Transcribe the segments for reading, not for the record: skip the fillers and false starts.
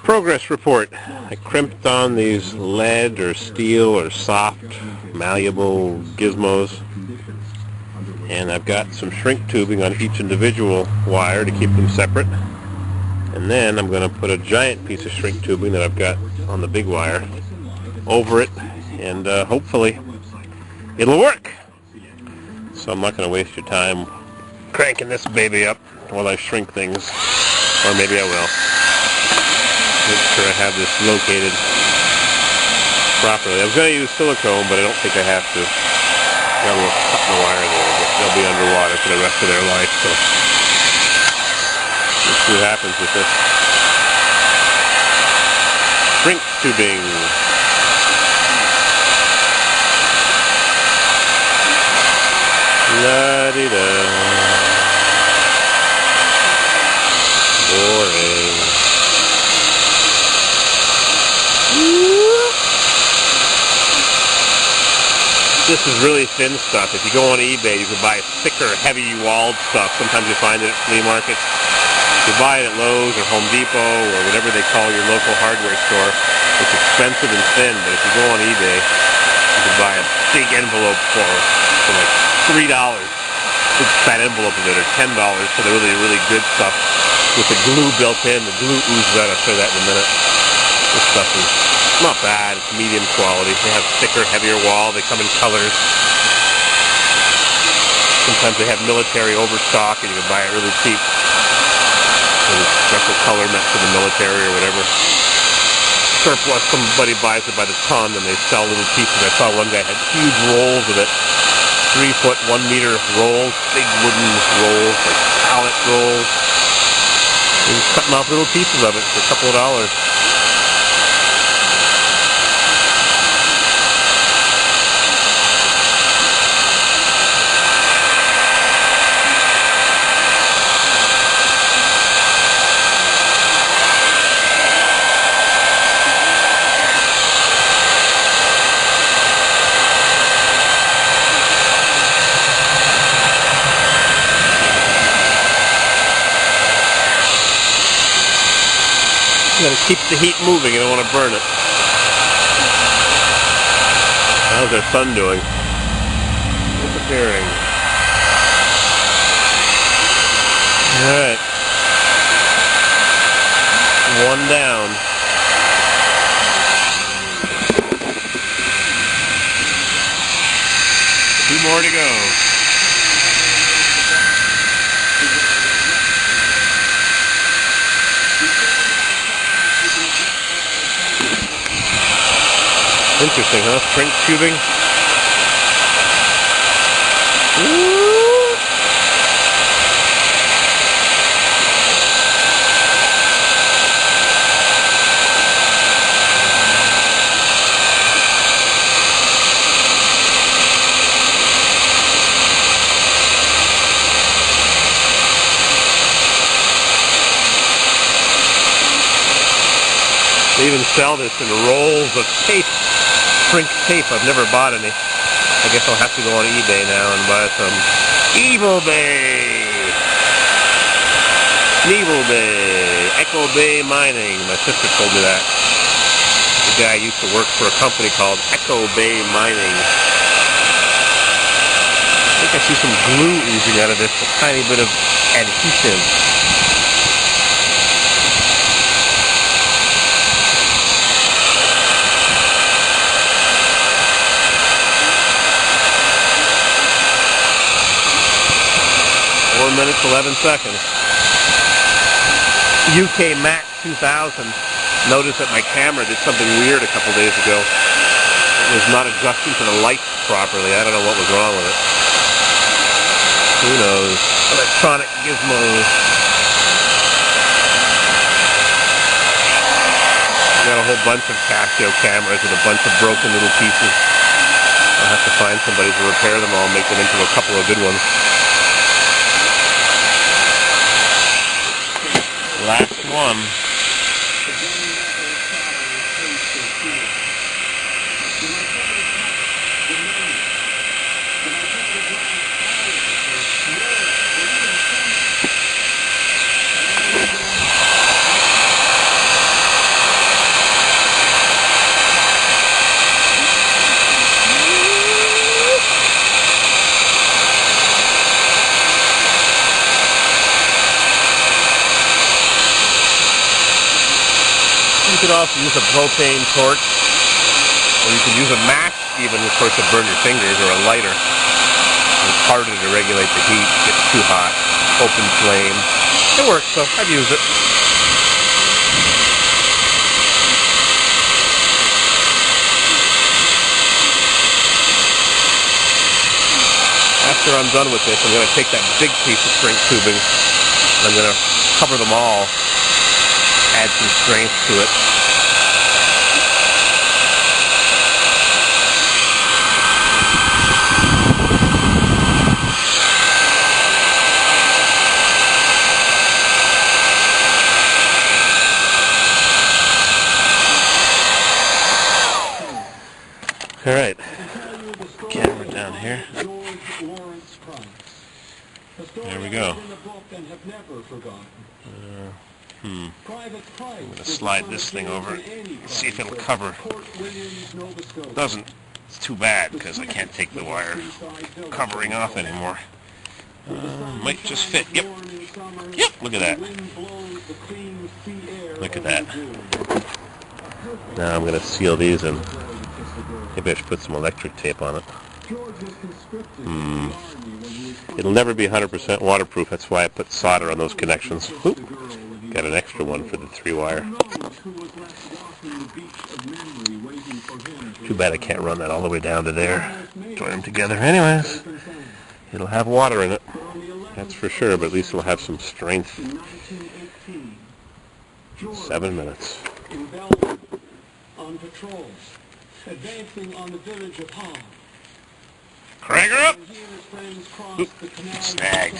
Progress report. I crimped on these lead or steel or soft malleable gizmos, and I've got some shrink tubing on each individual wire to keep them separate, and then I'm going to put a giant piece of shrink tubing that I've got on the big wire over it, and hopefully it'll work. So I'm not going to waste your time cranking this baby up while I shrink things, or maybe I will. Make sure I have this located properly. I was going to use silicone, but I don't think I have to. Got a little cut in the wire there, but they'll be underwater for the rest of their life, so let's see what happens with this. Shrink tubing. La-di-da. Boring. This is really thin stuff. If you go on eBay, you can buy thicker, heavy-walled stuff. Sometimes you find it at flea markets. You buy it at Lowe's or Home Depot or whatever they call your local hardware store. It's expensive and thin, but if you go on eBay, you can buy a big envelope for like $3. Big fat envelope of it, or $10 for the really good stuff with the glue built in. The glue oozes out. I'll show you that in a minute. This stuff is not bad. It's medium quality. They have thicker, heavier wall. They come in colors. Sometimes they have military overstock, and you can buy it really cheap. There's special color meant for the military or whatever. Surplus, somebody buys it by the ton, and they sell little pieces. I saw one guy had huge rolls of it. 3-foot, 1-meter rolls, big wooden rolls, like pallet rolls. He's cutting off little pieces of it for a couple of dollars. You gotta keep the heat moving, you don't want to burn it. How's our sun doing? Disappearing. Alright. One down. Two more to go. Interesting, huh? Shrink tubing. Woo! They even sell this in rolls of tape. Shrink tape. I've never bought any. I guess I'll have to go on eBay now and buy some. Evil Bay! Evil Bay! Echo Bay Mining. My sister told me that. The guy used to work for a company called Echo Bay Mining. I think I see some glue oozing out of this. A tiny bit of adhesive. Minutes 11 seconds. UK Mac 2000 noticed that my camera did something weird a couple days ago. It was not adjusting to the lights properly. I don't know what was wrong with it. Who knows? Electronic gizmos. Got a whole bunch of Casio cameras with a bunch of broken little pieces. I'll have to find somebody to repair them all and make them into a couple of good ones. Last one. You can also use a propane torch, or you can use a match even, of course, to burn your fingers, or a lighter. It's harder to regulate the heat. It gets too hot. Open flame. It works, though. I've used it. After I'm done with this, I'm going to take that big piece of shrink tubing and I'm going to cover them all, add some strength to it. All right, camera down here. There we go. I'm going to slide this thing over and see if it'll cover. It doesn't. It's too bad because I can't take the wire covering off anymore. Might just fit. Yep. Yep. Look at that. Look at that. Now I'm going to seal these and maybe I should put some electric tape on it. It'll never be 100% waterproof. That's why I put solder on those connections. Oop. Got an extra one for the 3-wire. Too bad I can't run that all the way down to there. Join them together. Anyways, it'll have water in it. That's for sure, but at least it'll have some strength. 7 minutes. Advancing on the village of HANG. Crank her up! Oop, snagged.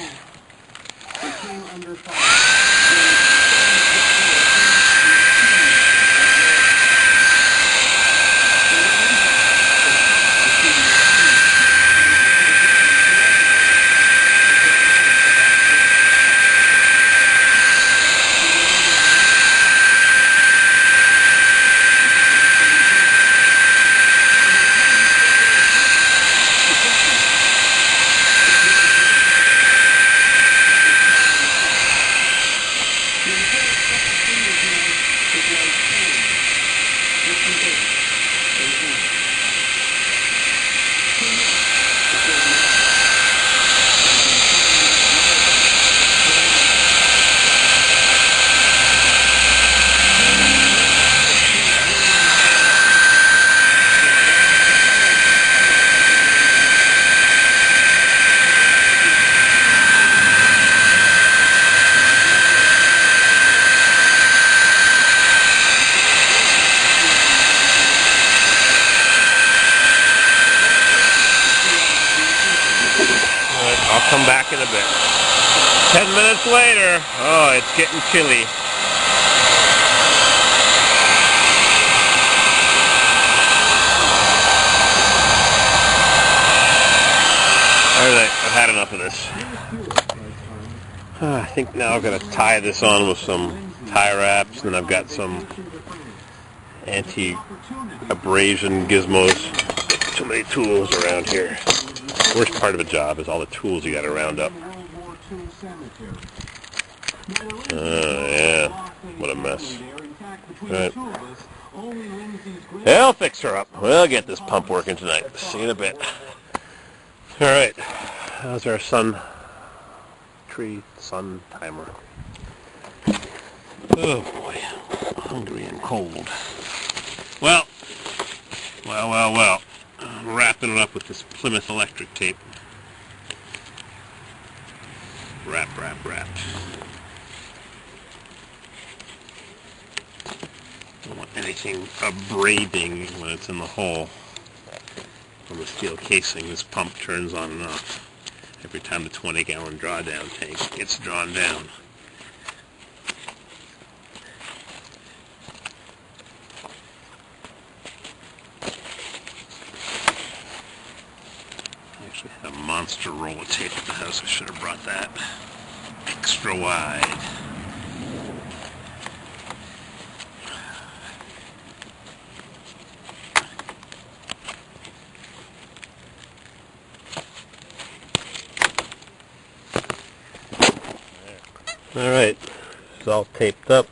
I'll come back in a bit. 10 minutes later. Oh, it's getting chilly. Alright, I've had enough of this. I think now I've got to tie this on with some tie wraps, and then I've got some anti-abrasion gizmos. Too many tools around here. Worst part of a job is all the tools you got to round up. Yeah, what a mess. Right. I'll fix her up. We'll get this pump working tonight. See you in a bit. Alright, how's our sun timer? Oh boy, hungry and cold. Well. I'm wrapping it up with this Plymouth electric tape. Wrap. Don't want anything abrading when it's in the hole. On the steel casing, this pump turns on and off every time the 20-gallon drawdown tank gets drawn down. I actually had a monster roll of tape at the house. I should have brought that extra wide. Alright, it's all taped up.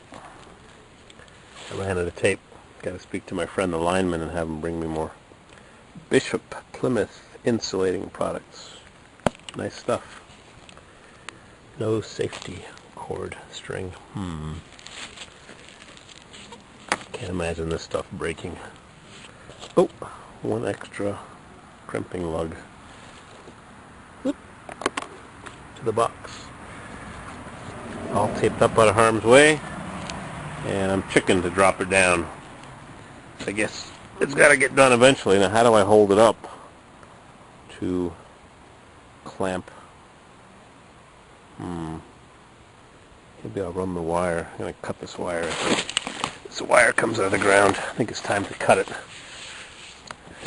I ran out of tape. Got to speak to my friend the lineman and have him bring me more. Bishop Plymouth insulating products. Nice stuff. No safety cord string. Can't imagine this stuff breaking. Oh, one extra crimping lug. Whoop. To the box. All taped up out of harm's way. And I'm chicken to drop it down. I guess it's got to get done eventually. Now how do I hold it up to clamp? Maybe I'll run the wire. I'm going to cut this wire. This wire comes out of the ground. I think it's time to cut it.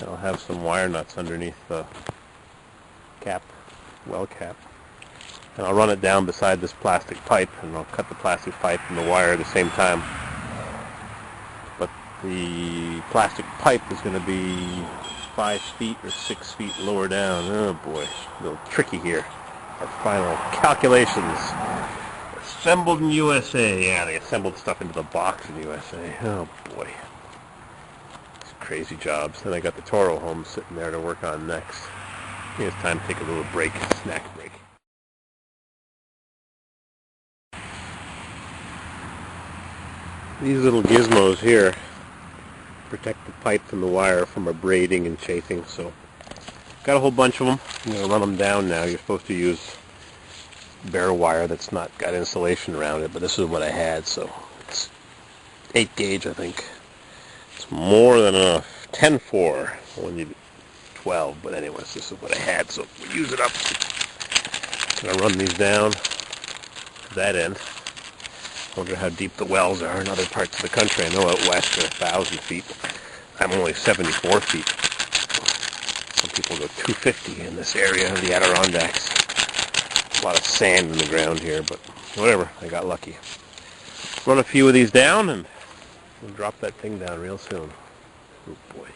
I'll have some wire nuts underneath the cap, well cap. And I'll run it down beside this plastic pipe, and I'll cut the plastic pipe and the wire at the same time. But the plastic pipe is going to be 5 feet or 6 feet lower down. Oh boy, a little tricky here. Our final calculations. Assembled in USA. Yeah, they assembled stuff into the box in USA. Oh boy. It's crazy jobs. Then I got the Toro home sitting there to work on next. I think it's time to take a little break, snack break. These little gizmos here protect the pipe and the wire from abrading and chafing, so got a whole bunch of them. I'm going to run them down now. You're supposed to use bare wire that's not got insulation around it, but this is what I had, so it's 8 gauge, I think. It's more than enough. 10-4 when you 12, but anyways, this is what I had, so we'll use it up. I'm going to run these down to that end. I wonder how deep the wells are in other parts of the country. I know out west they're 1,000 feet. I'm only 74 feet. Some people go 250 in this area of the Adirondacks. A lot of sand in the ground here, but whatever. I got lucky. Run a few of these down and we'll drop that thing down real soon. Oh boy.